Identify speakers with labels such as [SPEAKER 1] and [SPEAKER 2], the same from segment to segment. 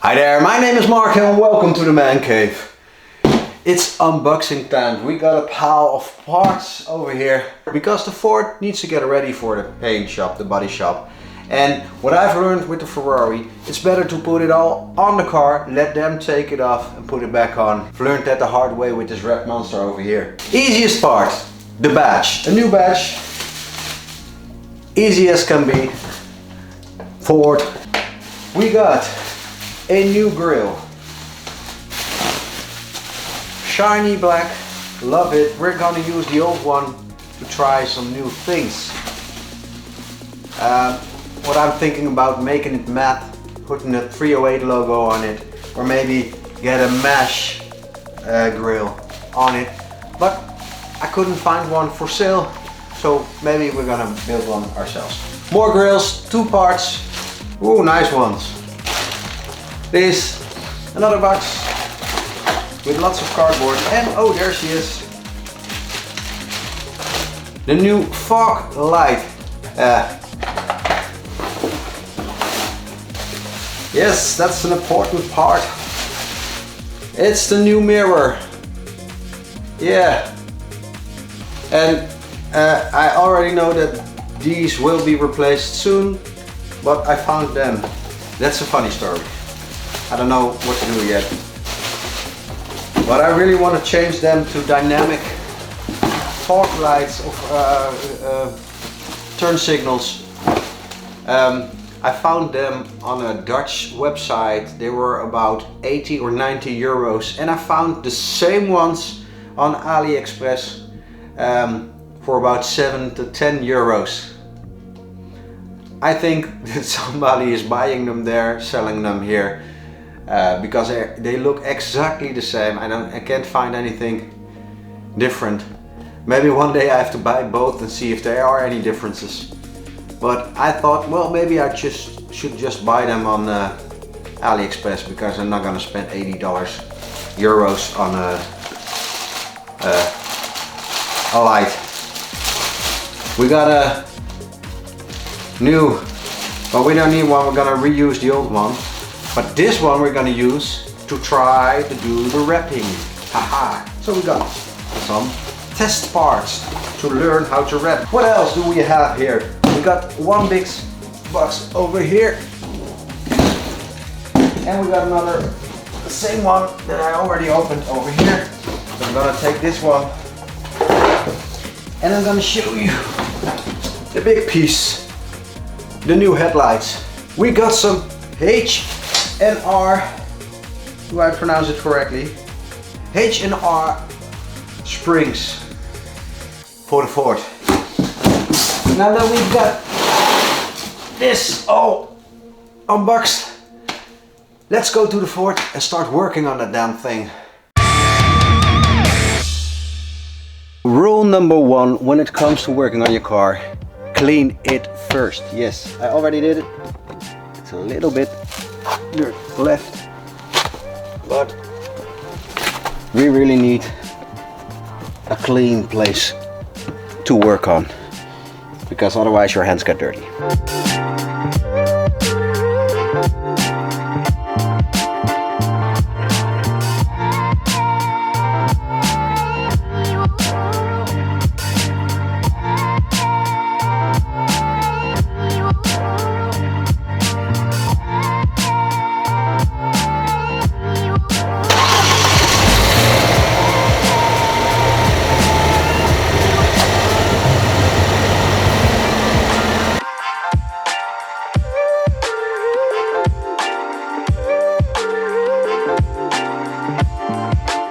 [SPEAKER 1] Hi there, my name is Mark and welcome to the Man Cave. It's unboxing time. We got a pile of parts over here because the Ford needs to get ready for the paint shop, the body shop. And what I've learned with the Ferrari, it's better to put it all on the car, let them take it off and put it back on. I've learned that the hard way with this red monster over here. Easiest part, the badge. A new badge. Easy as can be. Ford. We got a new grille. Shiny black, love it. We're gonna use the old one to try some new things. What I'm thinking about making it matte, putting a 308 logo on it, or maybe get a mesh grille on it. But I couldn't find one for sale, so maybe we're gonna build one ourselves. More grills, 2 parts. Ooh, nice ones. This, another box with lots of cardboard, and oh, there she is. The new fog light. Yes, that's an important part. It's the new mirror. Yeah. And I already know that these will be replaced soon, but I found them. That's a funny story. I don't know what to do yet. But I really want to change them to dynamic fog lights of turn signals. I found them on a Dutch website. They were about 80 or 90 euros, and I found the same ones on AliExpress for about 7 to 10 euros. I think that somebody is buying them there, selling them here, because they look exactly the same. I can't find anything different. Maybe one day I have to buy both and see if there are any differences. But I thought, well, maybe I should just buy them on AliExpress, because I'm not gonna spend €80 on a light. We got a new, well, we don't need one, we're gonna reuse the old one. But this one we're gonna use to try to do the wrapping. Haha. So we got some test parts to learn how to wrap. What else do we have here? We got one big box over here, and we got another, the same one that I already opened over here. So I'm gonna take this one and I'm gonna show you the big piece, the new headlights. We got some H&R, do I pronounce it correctly? H&R springs for the Ford. Now that we've got this all unboxed, let's go to the Ford and start working on that damn thing. Rule number 1 when it comes to working on your car: clean it first. Yes, I already did it. It's a little bit dirt left, but we really need a clean place to work on, because otherwise your hands get dirty.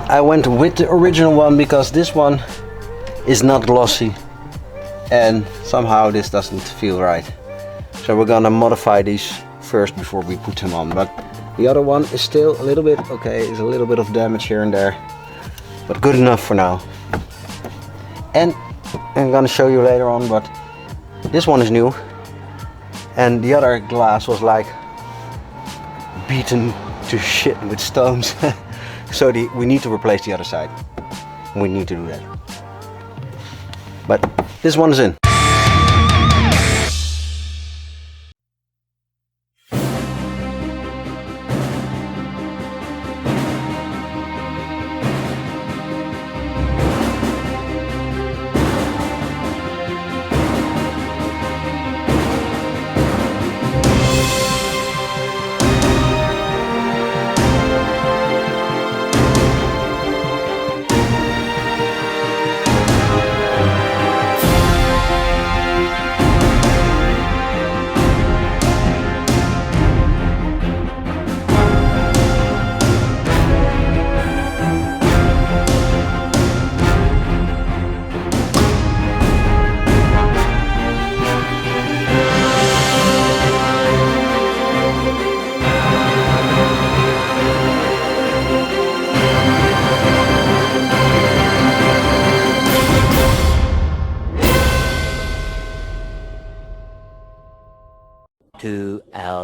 [SPEAKER 1] I went with the original one because this one is not glossy and somehow this doesn't feel right. So we're gonna modify these first before we put them on. But the other one is still a little bit, okay, there's a little bit of damage here and there, but good enough for now. And I'm gonna show you later on, but this one is new and the other glass was like beaten to shit with stones. So we need to replace the other side. We need to do that. But this one is in.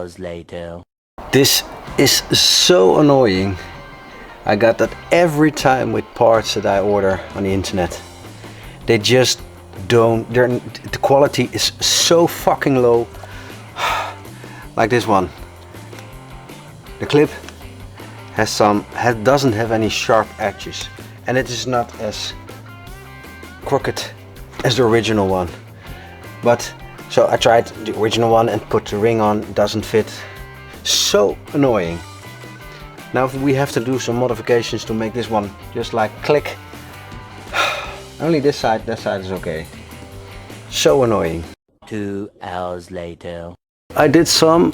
[SPEAKER 2] hours later.
[SPEAKER 1] This is so annoying. I got that every time with parts that I order on the internet. They just don't, the quality is so fucking low. Like this one. The clip doesn't have any sharp edges, and it is not as crooked as the original one. But so I tried the original one and put the ring on, doesn't fit. So annoying. Now we have to do some modifications to make this one just like click. Only this side, that side is okay. So annoying.
[SPEAKER 2] 2 hours later.
[SPEAKER 1] I did some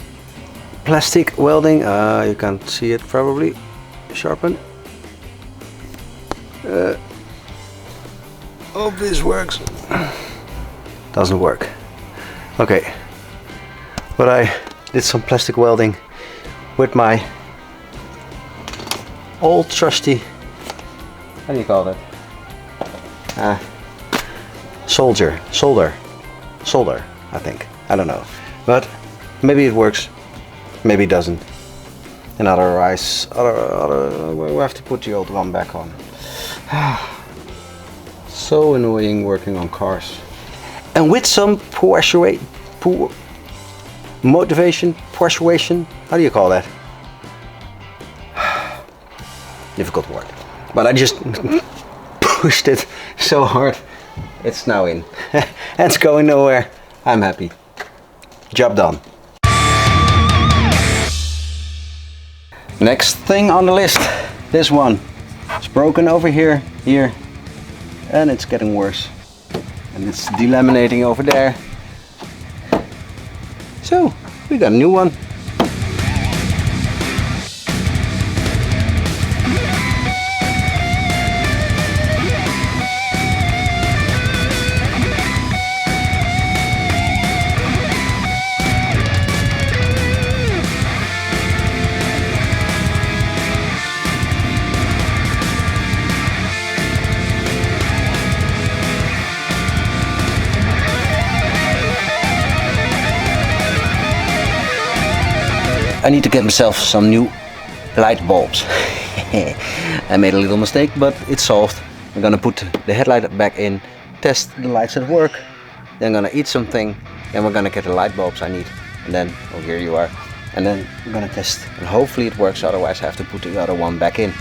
[SPEAKER 1] plastic welding. You can't see it probably. Sharpen. Hope this works. Doesn't work. Okay. But I did some plastic welding with my old trusty, how do you call that? Solder, I think. I don't know. But maybe it works, maybe it doesn't. And otherwise, we'll have to put the old one back on. So annoying working on cars. And with some motivation, persuasion, how do you call that? Difficult word. But I just pushed it so hard. It's now in. It's going nowhere. I'm happy. Job done. Next thing on the list. This one. It's broken over here, and it's getting worse. And it's delaminating over there. So, we got a new one. I need to get myself some new light bulbs. I made a little mistake, but it's solved. I'm gonna put the headlight back in, test the lights at work, then I'm gonna eat something, then we're gonna get the light bulbs I need, and then, oh, here you are, and then I'm gonna test, and hopefully it works, otherwise I have to put the other one back in.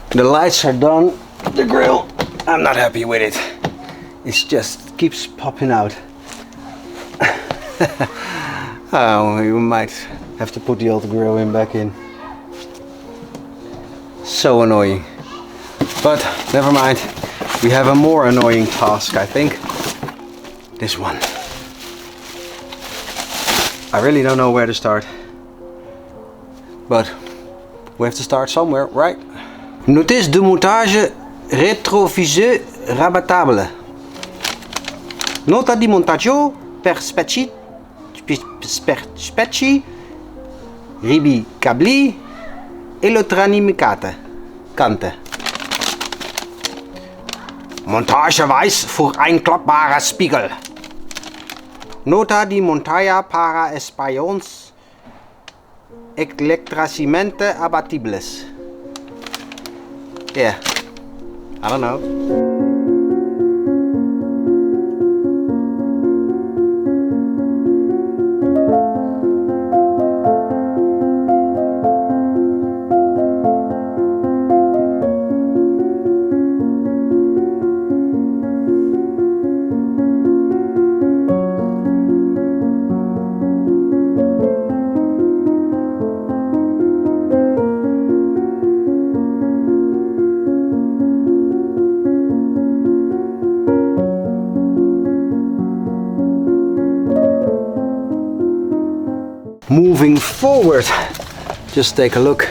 [SPEAKER 1] The lights are done. The grill, I'm not happy with it. It just keeps popping out. Oh, you might have to put the old grill back in. So annoying. But never mind. We have a more annoying task, I think. This one. I really don't know where to start. But we have to start somewhere, right? Notice de montage rétroviseur rabattable. Nota di montaggio per specie ribi cabli elektronicate. Montagewijs voor einklappbare spiegel. Nota di montaia para españols electricamente abatibles. Yeah, I don't know. moving forward, just take a look.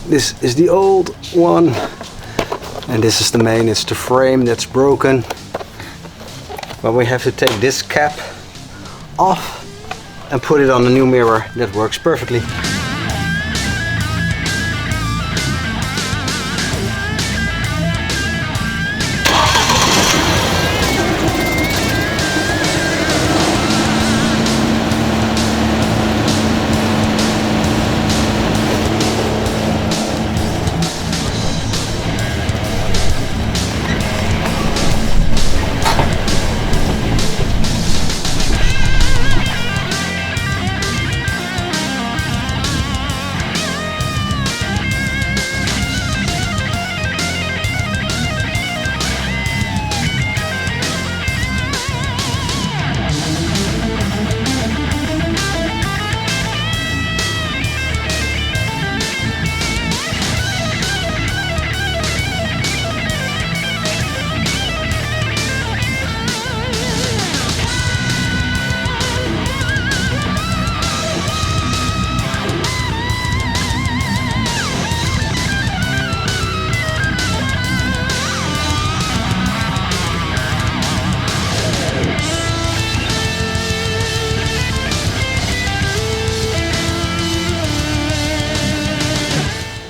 [SPEAKER 1] This is the old one, and this is the main. It's the frame that's broken. But we have to take this cap off and put it on the new mirror. That works perfectly.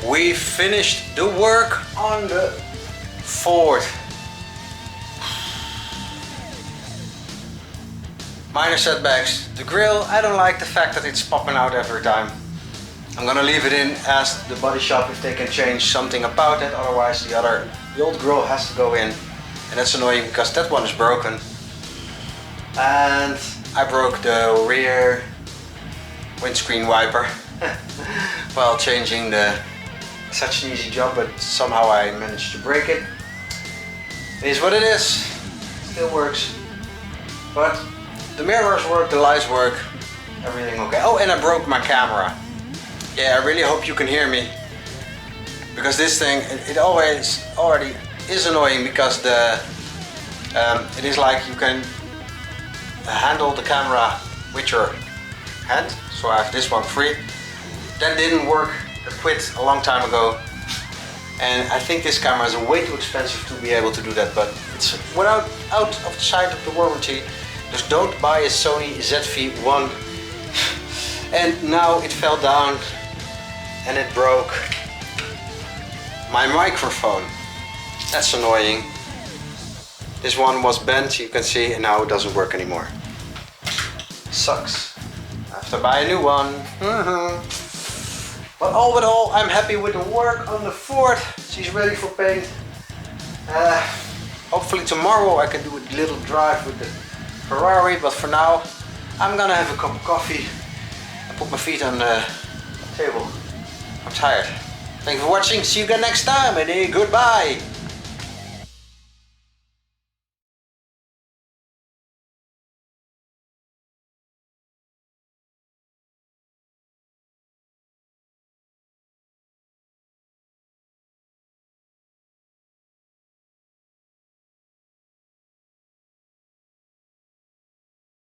[SPEAKER 1] We finished the work on the Ford. Minor setbacks. The grill, I don't like the fact that it's popping out every time. I'm gonna leave it in, ask the body shop if they can change something about it, otherwise the old grill has to go in. And that's annoying because that one is broken. And I broke the rear windscreen wiper while changing the... Such an easy job, but somehow I managed to break it. It is what it is. Still works. But the mirrors work, the lights work, everything okay. Oh, and I broke my camera. Yeah, I really hope you can hear me. Because this thing, it already is annoying because it is like you can handle the camera with your hand. So I have this one free. That didn't work. I quit a long time ago, and I think this camera is way too expensive to be able to do that, but it's out of the sight of the warranty. Just don't buy a Sony ZV-1. And now it fell down and it broke my microphone. That's annoying. This one was bent, you can see, and now it doesn't work anymore. Sucks. I have to buy a new one. But all in all, I'm happy with the work on the Ford. She's ready for paint. Hopefully tomorrow I can do a little drive with the Ferrari, but for now I'm gonna have a cup of coffee and put my feet on the table. I'm tired. Thank you for watching. See you again next time, and goodbye.